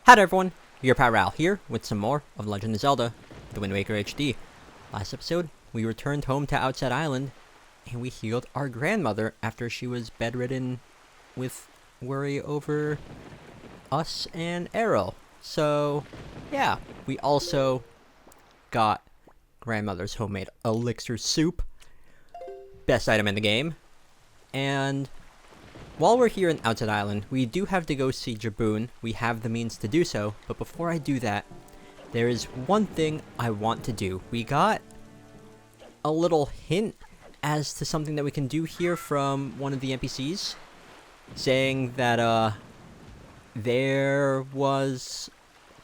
Hi there everyone, your pal Ral here with some more of Legend of Zelda, The Wind Waker HD. Last episode, we returned home to Outset Island, and we healed our grandmother after she was bedridden with worry over us and Arrow. So, yeah, we also got grandmother's homemade elixir soup, best item in the game, and while we're here in Outset Island, we do have to go see Jabun. We have the means to do so, but before I do that, there is one thing I want to do. We got a little hint as to something that we can do here from one of the NPCs, saying that there was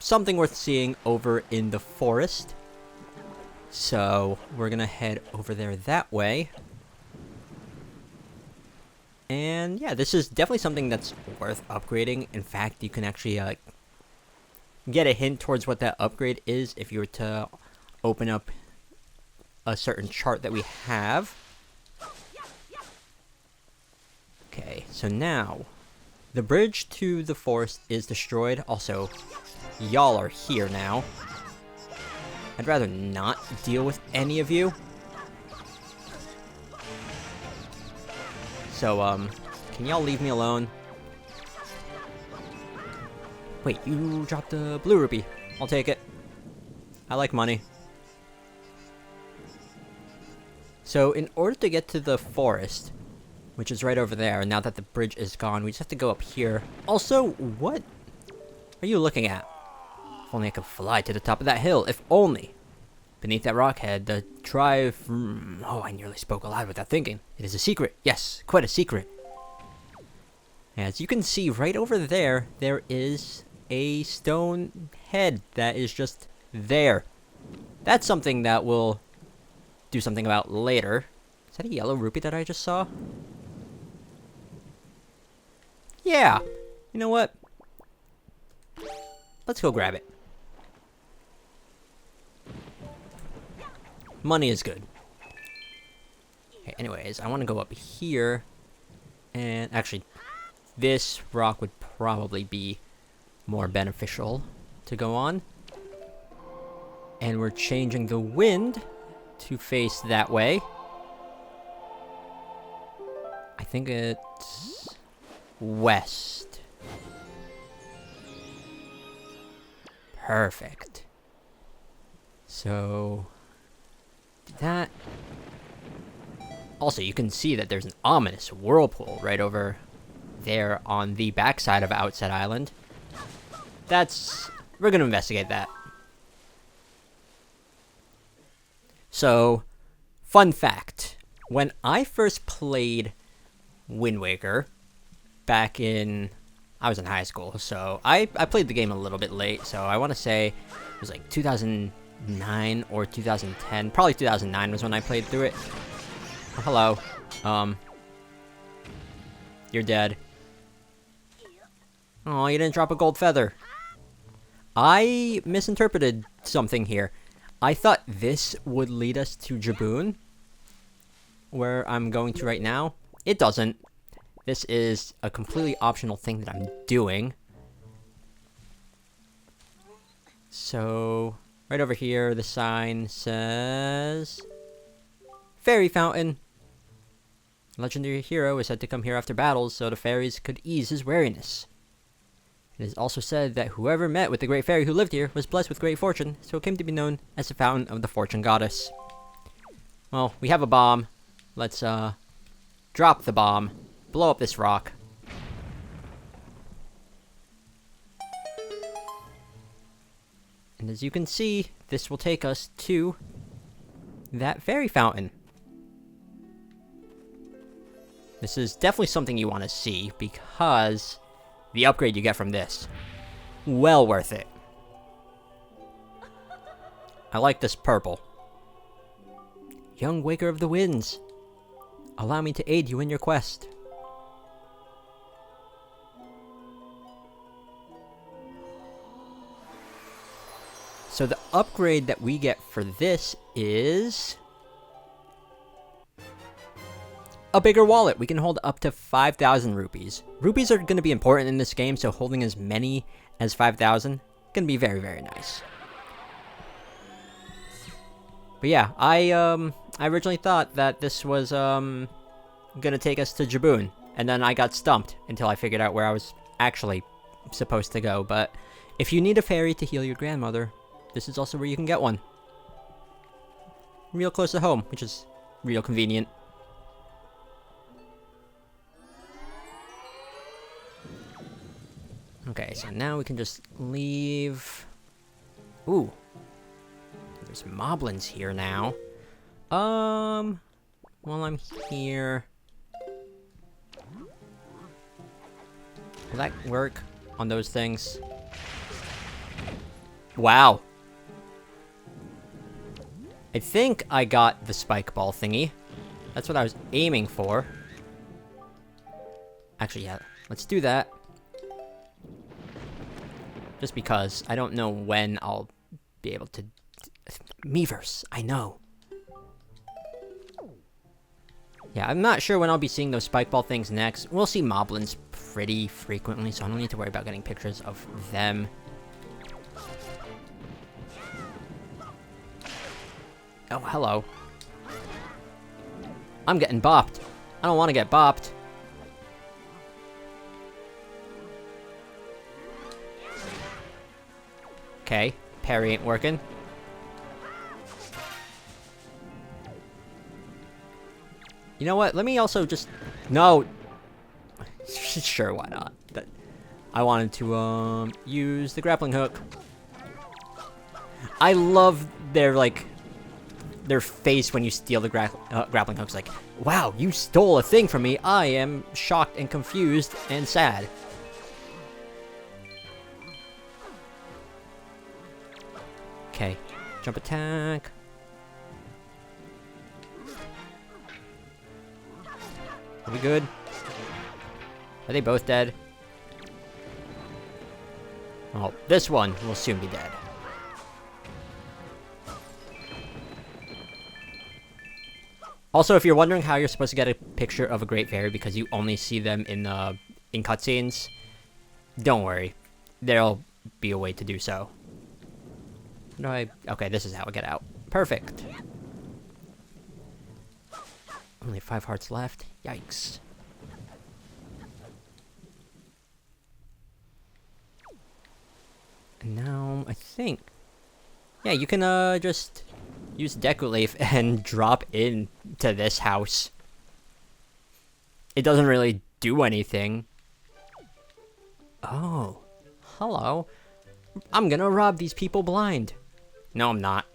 something worth seeing over in the forest. So we're gonna head over there that way. And yeah, this is definitely something that's worth upgrading. In fact, you can actually get a hint towards what that upgrade is if you were to open up a certain chart that we have. Okay, so now the bridge to the forest is destroyed. Also, y'all are here now. I'd rather not deal with any of you. So, can y'all leave me alone? Wait, you dropped a blue rupee. I'll take it. I like money. So, in order to get to the forest, which is right over there, now that the bridge is gone, we just have to go up here. Also, what are you looking at? If only I could fly to the top of that hill. If only. Beneath that rock head, the drive... Oh, I nearly spoke aloud without thinking. It is a secret. Yes, quite a secret. As you can see, right over there, there is a stone head that is just there. That's something that we'll do something about later. Is that a yellow rupee that I just saw? Yeah. You know what? Let's go grab it. Money is good. Okay, anyways, I want to go up here. And actually, this rock would probably be more beneficial to go on. And we're changing the wind to face that way. I think it's west. Perfect. So that. Also, you can see that there's an ominous whirlpool right over there on the backside of Outset Island. We're gonna investigate that. So, fun fact. When I first played Wind Waker, back in... I was in high school, so I played the game a little bit late, so I want to say it was like 2009 or 2010. Probably 2009 was when I played through it. Oh, hello. You're dead. Oh, you didn't drop a gold feather. I misinterpreted something here. I thought this would lead us to Jabun, where I'm going to right now. It doesn't. This is a completely optional thing that I'm doing. So, right over here, the sign says... Fairy Fountain. Legendary hero is said to come here after battles, so the fairies could ease his weariness. It is also said that whoever met with the great fairy who lived here was blessed with great fortune, so it came to be known as the Fountain of the Fortune Goddess. Well, we have a bomb. Let's, drop the bomb. Blow up this rock. And as you can see, this will take us to that fairy fountain. This is definitely something you want to see, because the upgrade you get from this, well worth it. I like this purple. Young Waker of the Winds, allow me to aid you in your quest. So the upgrade that we get for this is a bigger wallet. We can hold up to 5,000 rupees. Rupees are going to be important in this game, so holding as many as 5,000 can be very, very nice. But yeah, I originally thought that this was gonna take us to Jabun, and then I got stumped until I figured out where I was actually supposed to go. But if you need a fairy to heal your grandmother, this is also where you can get one. Real close to home, which is real convenient. Okay, so now we can just leave. Ooh. There's moblins here now. While I'm here... Will that work on those things? Wow. I think I got the spike ball thingy. That's what I was aiming for. Actually, yeah, let's do that. Just because I don't know when I'll be able to... Miiverse, I know. Yeah, I'm not sure when I'll be seeing those spike ball things next. We'll see moblins pretty frequently, so I don't need to worry about getting pictures of them. Oh, hello. I'm getting bopped. I don't want to get bopped. Okay, parry ain't working. You know what? Let me also just... No! Sure, why not? But I wanted to, use the grappling hook. I love their, like... their face when you steal the grappling hooks. Like, wow, you stole a thing from me. I am shocked and confused and sad. Okay, jump attack. Are we good? Are they both dead? Oh, this one will soon be dead. Also, if you're wondering how you're supposed to get a picture of a Great Fairy because you only see them in cutscenes, don't worry. There'll be a way to do so. No, okay, this is how I get out. Perfect. Only 5 hearts left. Yikes. And now, I think... Yeah, you can, just use Decoleaf and drop into this house. It doesn't really do anything. Oh. Hello. I'm gonna rob these people blind. No, I'm not.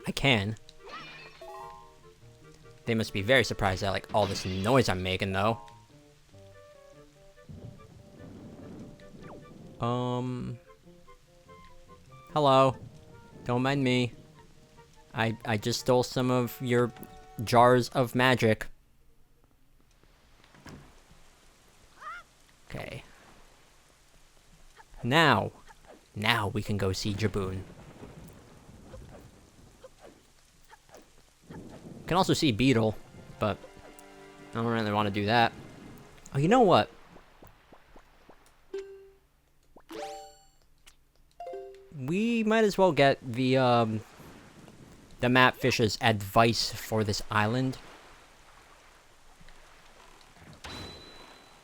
I can. They must be very surprised at, like, all this noise I'm making, though. Hello. Don't mind me. I just stole some of your jars of magic. Okay. Now we can go see Jabun. Can also see Beetle, but I don't really want to do that. Oh, you know what? We might as well get the map fish's advice for this island.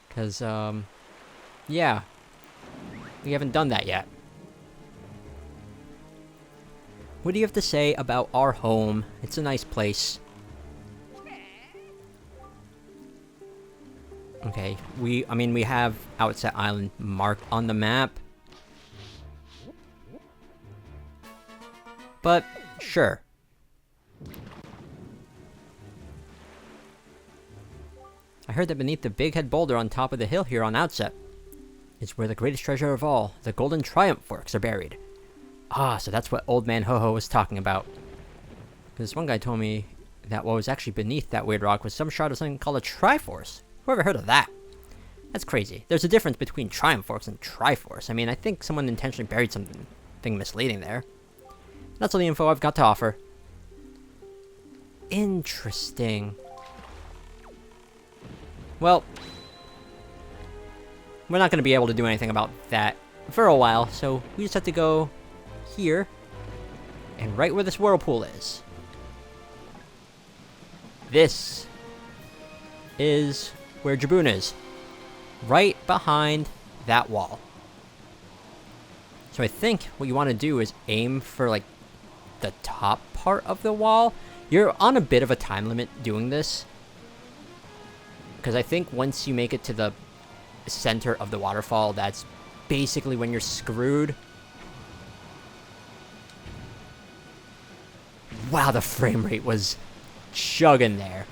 Because, yeah. We haven't done that yet. What do you have to say about our home? It's a nice place. Okay, I mean, we have Outset Island marked on the map. But, sure. I heard that beneath the big head boulder on top of the hill here on Outset is where the greatest treasure of all, the golden triumph forks, are buried. Ah, so that's what Old Man Ho-Ho was talking about. Because one guy told me that what was actually beneath that weird rock was some shard of something called a Triforce. Whoever heard of that? That's crazy. There's a difference between Triumph Forks and Triforce. I mean, I think someone intentionally buried something misleading there. That's all the info I've got to offer. Interesting. Well, we're not going to be able to do anything about that for a while, so we just have to go here, and right where this whirlpool is. This is where Jabun is. Right behind that wall. So I think what you want to do is aim for, like, the top part of the wall. You're on a bit of a time limit doing this, because I think once you make it to the center of the waterfall, that's basically when you're screwed. Wow, the frame rate was chugging there.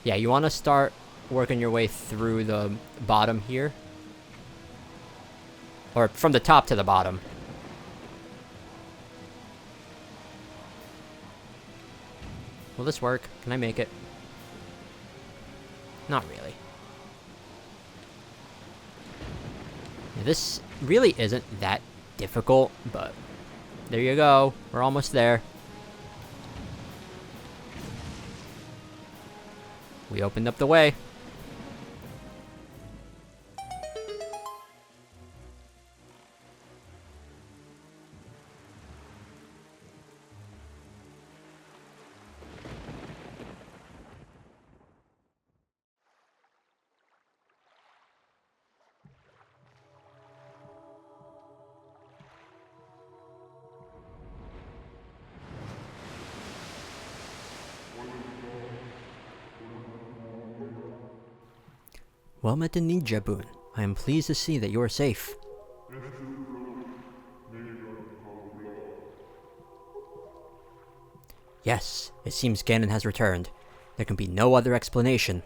Yeah, you want to start working your way through the bottom here. Or from the top to the bottom. Will this work? Can I make it? Not really. Yeah, this really isn't that difficult, but there you go. We're almost there. We opened up the way. Well met indeed, Jabun. I am pleased to see that you are safe. Yes, it seems Ganon has returned. There can be no other explanation.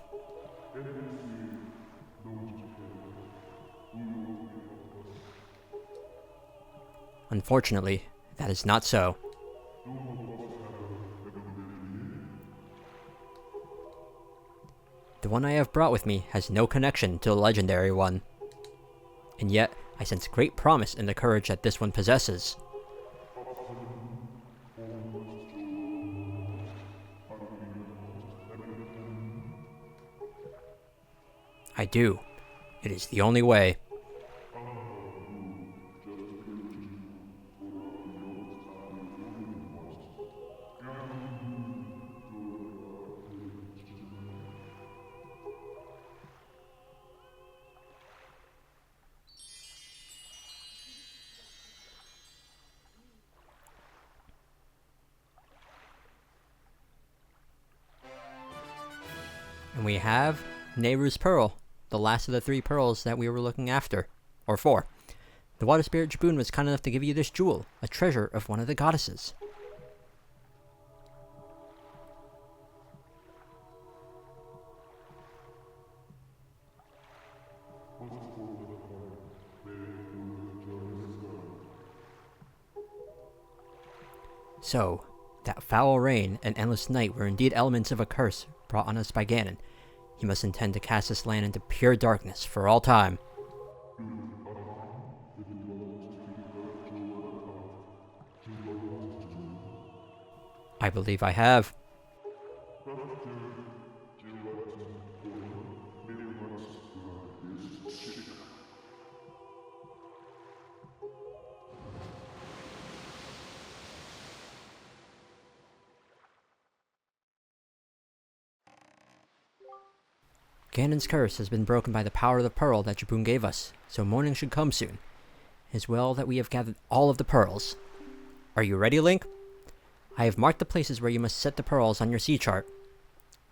Unfortunately, that is not so. The one I have brought with me has no connection to the legendary one. And yet, I sense great promise in the courage that this one possesses. I do. It is the only way. And we have Nehru's Pearl, the last of the 3 pearls that we were looking after. Or 4. The water spirit Jabun was kind enough to give you this jewel, a treasure of one of the goddesses. So, that foul rain and endless night were indeed elements of a curse brought on us by Ganon. He must intend to cast this land into pure darkness for all time. I believe I have. Ganon's curse has been broken by the power of the pearl that Jabun gave us, so morning should come soon. It is well that we have gathered all of the pearls. Are you ready, Link? I have marked the places where you must set the pearls on your sea chart.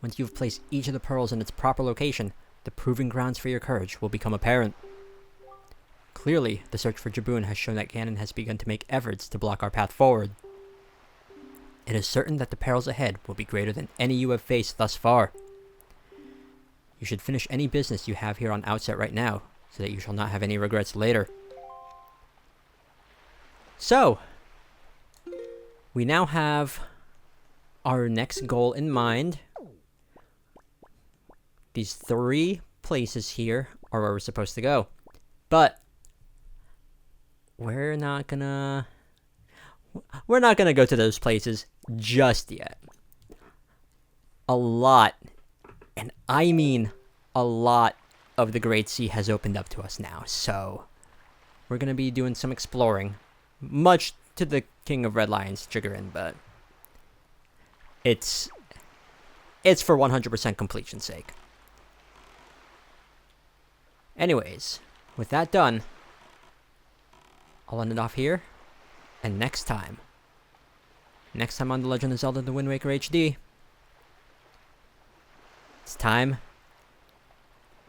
Once you have placed each of the pearls in its proper location, the proving grounds for your courage will become apparent. Clearly, the search for Jabun has shown that Ganon has begun to make efforts to block our path forward. It is certain that the perils ahead will be greater than any you have faced thus far. You should finish any business you have here on Outset right now, so that you shall not have any regrets later. So, we now have our next goal in mind. These 3 places here are where we're supposed to go. But, we're not gonna go to those places just yet. A lot, and I mean a lot of the Great Sea has opened up to us now, so we're going to be doing some exploring, much to the King of Red Lion's chagrin, but it's for 100% completion's sake. Anyways, with that done, I'll end it off here, and next time on The Legend of Zelda The Wind Waker HD, it's time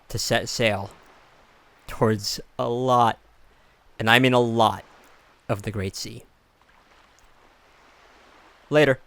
to set sail towards a lot, and I mean a lot, of the Great Sea. Later.